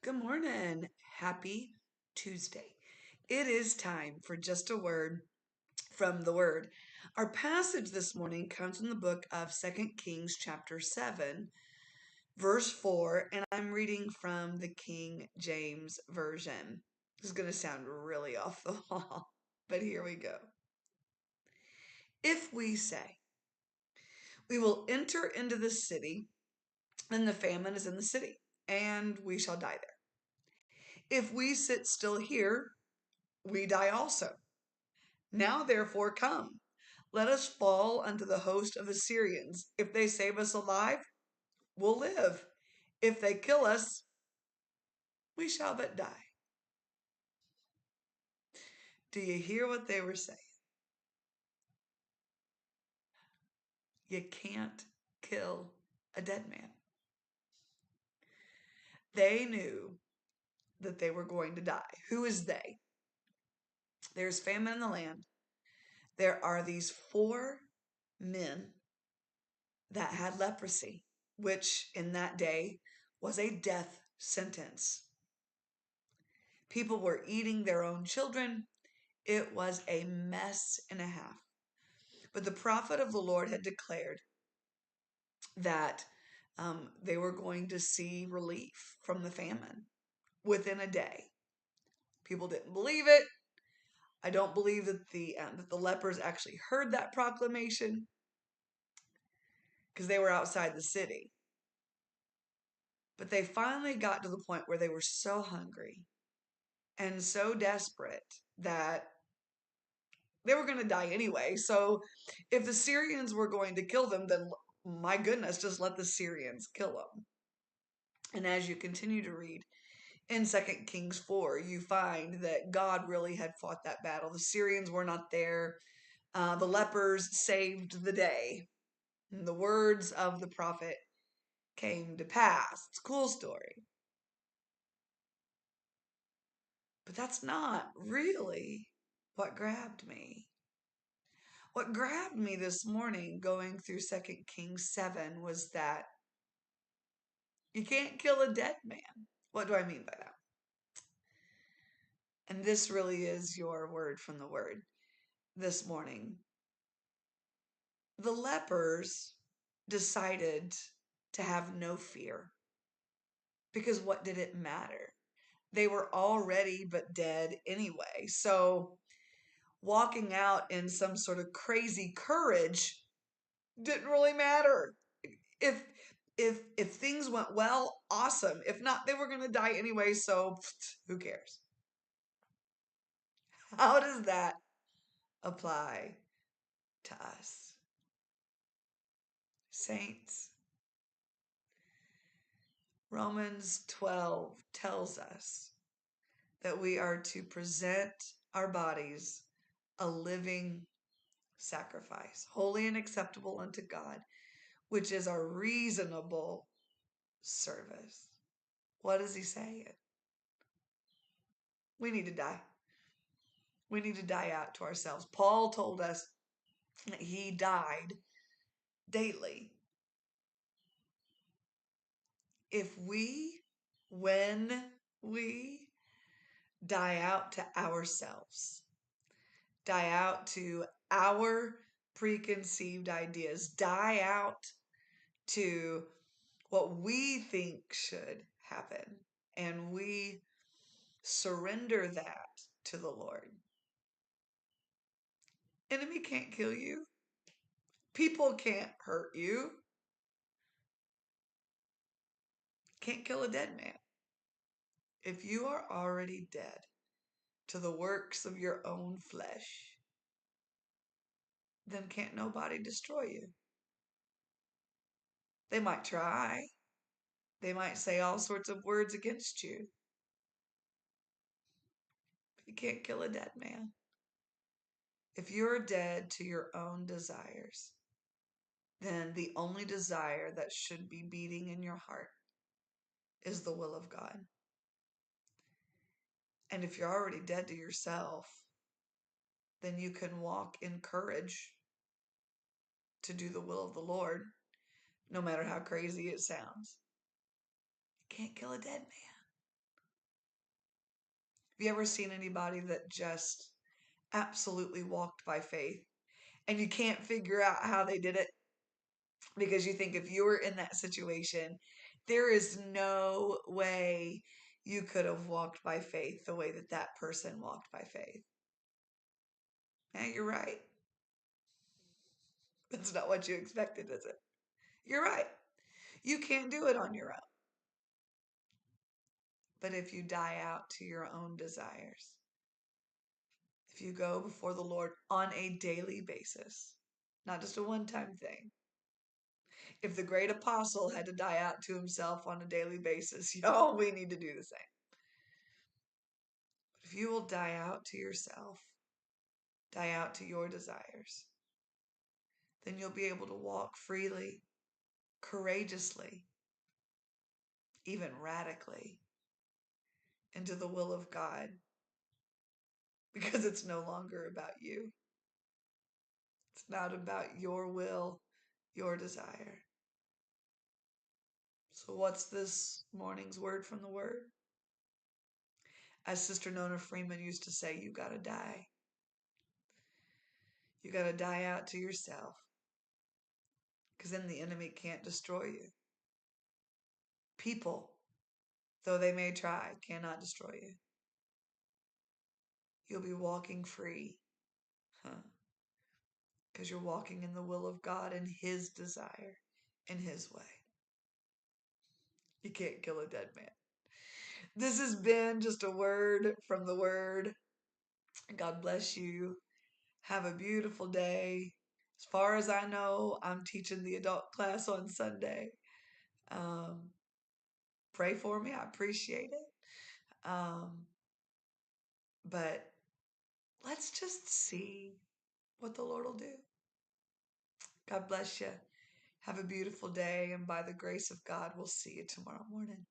Good morning. Happy Tuesday. It is time for just a word from the Word. Our passage this morning comes from the book of 2 Kings, chapter 7, verse 4, and I'm reading from the King James Version. This is going to sound really off the wall, but here we go. If we say, we will enter into the city, then the famine is in the city, and we shall die there. If we sit still here, we die also. Now therefore come, let us fall unto the host of Assyrians. If they save us alive, we'll live. If they kill us, we shall but die. Do you hear what they were saying? You can't kill a dead man. They knew that they were going to die. Who is they? There's famine in the land. There are these 4 men that had leprosy, which in that day was a death sentence. People were eating their own children. It was a mess and a half. But the prophet of the Lord had declared that they were going to see relief from the famine within a day. People didn't believe it. I don't believe that the lepers actually heard that proclamation because they were outside the city. But they finally got to the point where they were so hungry and so desperate that they were going to die anyway. So if the Syrians were going to kill them, then my goodness, just let the Syrians kill them. And as you continue to read in 2 Kings 4, you find that God really had fought that battle. The Syrians were not there. The lepers saved the day. And the words of the prophet came to pass. It's a cool story. But that's not really what grabbed me. What grabbed me this morning going through 2 Kings 7 was that you can't kill a dead man. What do I mean by that? And this really is your word from the Word this morning. The lepers decided to have no fear because what did it matter? They were already but dead anyway. So walking out in some sort of crazy courage didn't really matter. If if things went well, awesome. If not, they were going to die anyway, so who cares? How does that apply to us? Saints, Romans 12 tells us that we are to present our bodies a living sacrifice, holy and acceptable unto God, which is our reasonable service. What does he say? We need to die. We need to die out to ourselves. Paul told us that he died daily. When we die out to ourselves, die out to our preconceived ideas, die out to what we think should happen, and we surrender that to the Lord. Enemy can't kill you. People can't hurt you. Can't kill a dead man. If you are already dead to the works of your own flesh, then can't nobody destroy you. They might try. They might say all sorts of words against you. But you can't kill a dead man. If you're dead to your own desires, then the only desire that should be beating in your heart is the will of God. And if you're already dead to yourself, then you can walk in courage to do the will of the Lord, no matter how crazy it sounds. You can't kill a dead man. Have you ever seen anybody that just absolutely walked by faith and you can't figure out how they did it? Because you think if you were in that situation, there is no way you could have walked by faith the way that that person walked by faith. Yeah, you're right. That's not what you expected, is it? You're right. You can't do it on your own. But if you die out to your own desires, if you go before the Lord on a daily basis, not just a one time thing, if the great apostle had to die out to himself on a daily basis, y'all, we need to do the same. But if you will die out to yourself, die out to your desires, then you'll be able to walk freely, courageously, even radically into the will of God, because it's no longer about you. It's not about your will, your desire. So, what's this morning's word from the Word? As Sister Nona Freeman used to say, you gotta die. You gotta die out to yourself, because then the enemy can't destroy you. People, though they may try, cannot destroy you. You'll be walking free, because you're walking in the will of God and His desire, in His way. You can't kill a dead man. This has been just a word from the Word. God bless you. Have a beautiful day. As far as I know, I'm teaching the adult class on Sunday. Pray for me. I appreciate it. But let's just see what the Lord will do. God bless you. Have a beautiful day. And by the grace of God, we'll see you tomorrow morning.